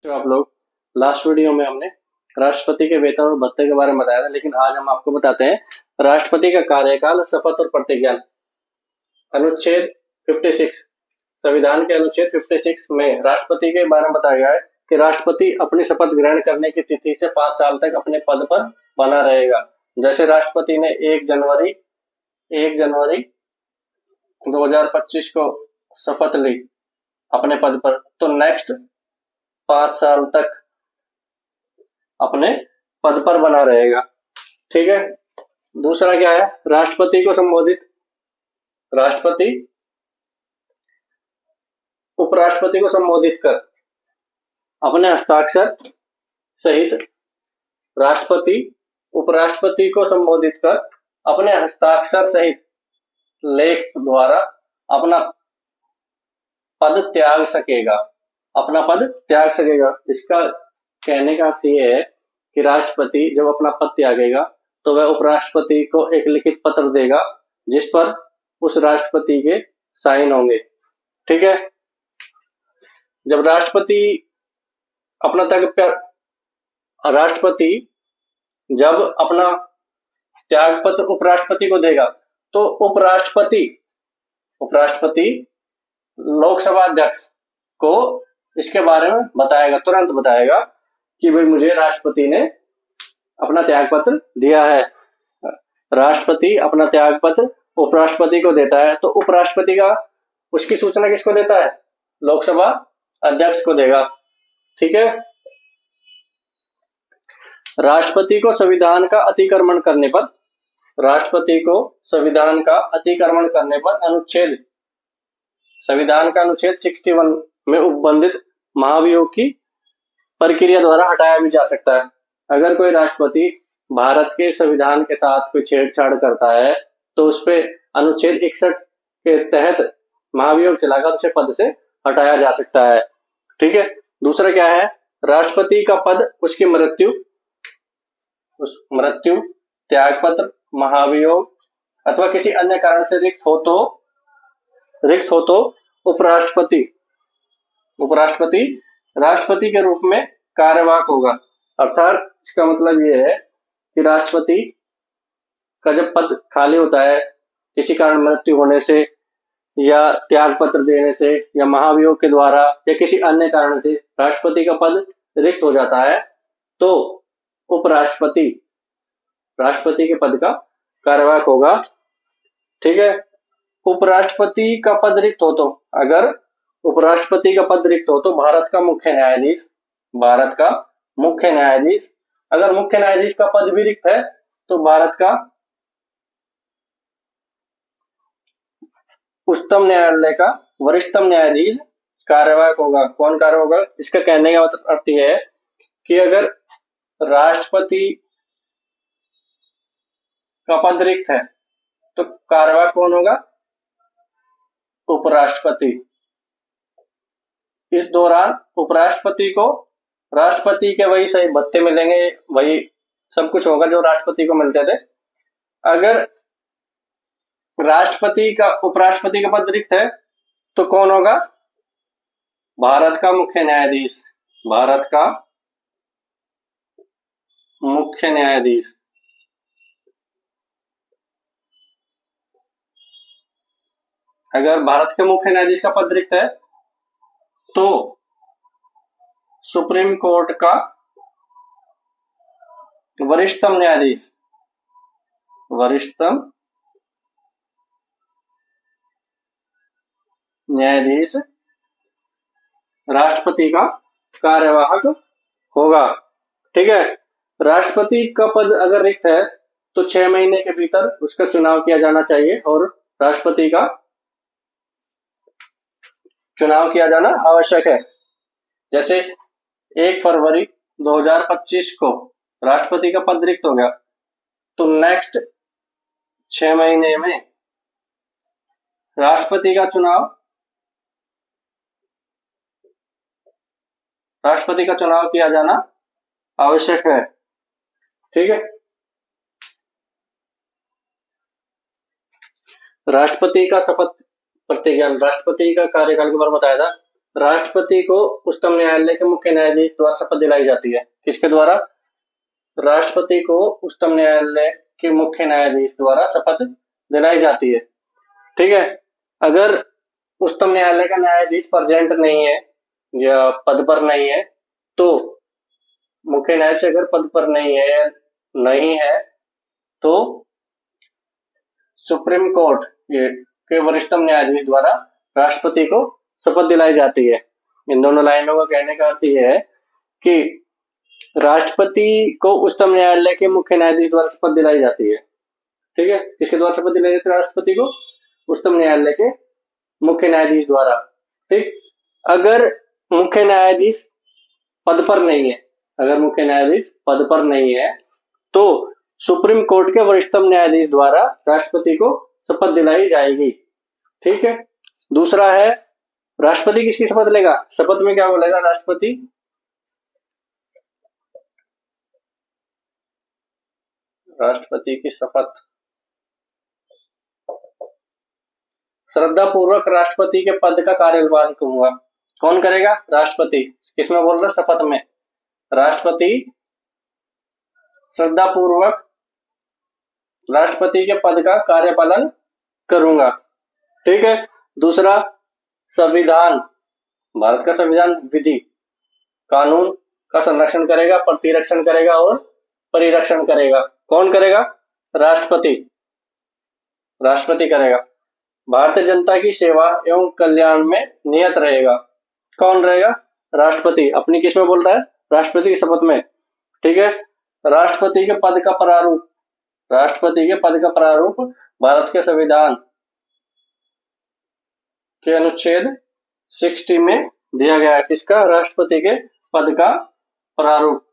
जो आप लोग लास्ट वीडियो में हमने राष्ट्रपति के वेतन और भत्ते के बारे में बताया था, लेकिन आज हम आपको बताते हैं राष्ट्रपति का कार्यकाल, शपथ और प्रतिज्ञान। अनुच्छेद 56 संविधान के अनुच्छेद 56 में राष्ट्रपति के बारे में बताया गया है कि राष्ट्रपति अपनी शपथ ग्रहण करने की तिथि से 5 साल तक अपने पद पर बना रहेगा। जैसे राष्ट्रपति ने 1 जनवरी 2025 को शपथ ली अपने पद पर, तो नेक्स्ट 5 साल तक अपने पद पर बना रहेगा। ठीक है। दूसरा क्या है, राष्ट्रपति उपराष्ट्रपति को संबोधित कर अपने हस्ताक्षर सहित राष्ट्रपति उपराष्ट्रपति को संबोधित कर अपने हस्ताक्षर सहित लेख द्वारा अपना पद त्याग सकेगा। इसका कहने का अर्थ यह है कि राष्ट्रपति जब अपना पद त्यागेगा तो वह उपराष्ट्रपति को एक लिखित पत्र देगा जिस पर उस राष्ट्रपति के साइन होंगे। ठीक है। जब राष्ट्रपति जब अपना त्याग पत्र उपराष्ट्रपति को देगा तो उपराष्ट्रपति लोकसभा अध्यक्ष को इसके बारे में तुरंत बताएगा कि भाई मुझे राष्ट्रपति ने अपना त्याग पत्र दिया है। राष्ट्रपति अपना त्याग पत्र उपराष्ट्रपति को देता है तो उपराष्ट्रपति का उसकी सूचना किसको देता है? लोकसभा अध्यक्ष को देगा। ठीक है। राष्ट्रपति को संविधान का अतिक्रमण करने पर संविधान का अनुच्छेद 61 में उपबंधित महाभियोग की प्रक्रिया द्वारा हटाया भी जा सकता है। अगर कोई राष्ट्रपति भारत के संविधान के साथ कोई छेड़छाड़ करता है तो उस पे अनुच्छेद 61 के तहत महाभियोग चलाकर उसे पद से हटाया जा सकता है। ठीक है। दूसरा क्या है, राष्ट्रपति का पद उसकी मृत्यु, त्यागपत्र, महाभियोग अथवा किसी अन्य कारण से रिक्त हो तो उपराष्ट्रपति राष्ट्रपति के रूप में कार्यवाहक होगा। अर्थात इसका मतलब यह है कि राष्ट्रपति का जब पद खाली होता है किसी कारण मृत्यु होने से या त्याग पत्र देने से या महाभियोग के द्वारा या किसी अन्य कारण से राष्ट्रपति का पद रिक्त हो जाता है तो उपराष्ट्रपति राष्ट्रपति के पद का कार्यवाहक होगा। ठीक है। उपराष्ट्रपति का पद रिक्त हो तो भारत का मुख्य न्यायाधीश अगर मुख्य न्यायाधीश का पद भी रिक्त है तो भारत का उच्चतम न्यायालय का वरिष्ठतम न्यायाधीश कार्यवाहक होगा। कौन कार्यवाहक होगा? इसका कहने का मतलब अर्थ यह है कि अगर राष्ट्रपति का पद रिक्त है तो कार्यवाहक कौन होगा? उपराष्ट्रपति। इस दौरान उपराष्ट्रपति को राष्ट्रपति के वही सही भत्ते मिलेंगे, वही सब कुछ होगा जो राष्ट्रपति को मिलते थे। अगर उपराष्ट्रपति का पद रिक्त है तो कौन होगा? भारत का मुख्य न्यायाधीश। अगर भारत के मुख्य न्यायाधीश का पद रिक्त है तो सुप्रीम कोर्ट का वरिष्ठतम न्यायाधीश राष्ट्रपति का कार्यवाहक होगा। ठीक है। राष्ट्रपति का पद अगर रिक्त है तो 6 महीने के भीतर उसका चुनाव किया जाना चाहिए और राष्ट्रपति का चुनाव किया जाना आवश्यक है। जैसे 1 फरवरी 2025 को राष्ट्रपति का पद रिक्त हो गया तो नेक्स्ट 6 महीने में राष्ट्रपति का चुनाव किया जाना आवश्यक है। ठीक है। राष्ट्रपति का शपथ प्रतिज्ञान, राष्ट्रपति का कार्यकाल के बारे में बताया था। राष्ट्रपति को उच्चतम न्यायालय के मुख्य न्यायाधीश द्वारा शपथ दिलाई जाती है। किसके द्वारा? राष्ट्रपति को उच्चतम न्यायालय के मुख्य न्यायाधीश द्वारा शपथ दिलाई जाती है। ठीक है। अगर उच्चतम न्यायालय का न्यायाधीश प्रेजेंट नहीं है या पद पर नहीं है, तो मुख्य न्यायाधीश अगर पद पर नहीं है तो सुप्रीम कोर्ट के वरिष्ठतम न्यायाधीश द्वारा राष्ट्रपति को शपथ दिलाई जाती है। इन दोनों लाइनों का कहने का अर्थ यह है कि राष्ट्रपति को उच्चतम न्यायालय के मुख्य न्यायाधीश द्वारा शपथ दिलाई जाती है। ठीक है। किसके द्वारा शपथ दिलाई जाती है? राष्ट्रपति को उच्चतम न्यायालय के मुख्य न्यायाधीश द्वारा। ठीक। अगर मुख्य न्यायाधीश पद पर नहीं है तो सुप्रीम कोर्ट के वरिष्ठतम न्यायाधीश द्वारा राष्ट्रपति को शपथ दिलाई जाएगी। ठीक है। दूसरा है, राष्ट्रपति किसकी शपथ लेगा? शपथ में क्या बोलेगा राष्ट्रपति? राष्ट्रपति की शपथ श्रद्धा पूर्वक राष्ट्रपति के पद का कार्यनिर्वाह करूंगा। कौन करेगा? राष्ट्रपति। किसमें बोल रहा? शपथ में। राष्ट्रपति श्रद्धा पूर्वक राष्ट्रपति के पद का कार्यपालन करूंगा। ठीक है। दूसरा, संविधान, भारत का संविधान विधि कानून का संरक्षण करेगा, प्रतिरक्षण करेगा और परिरक्षण करेगा। कौन करेगा? राष्ट्रपति करेगा। भारतीय जनता की सेवा एवं कल्याण में नियत रहेगा। कौन रहेगा? राष्ट्रपति। अपनी किस में बोल रहा है? राष्ट्रपति की शपथ में। ठीक है। राष्ट्रपति के पद का प्रारूप भारत के संविधान के अनुच्छेद 60 में दिया गया है। किसका? राष्ट्रपति के पद का प्रारूप।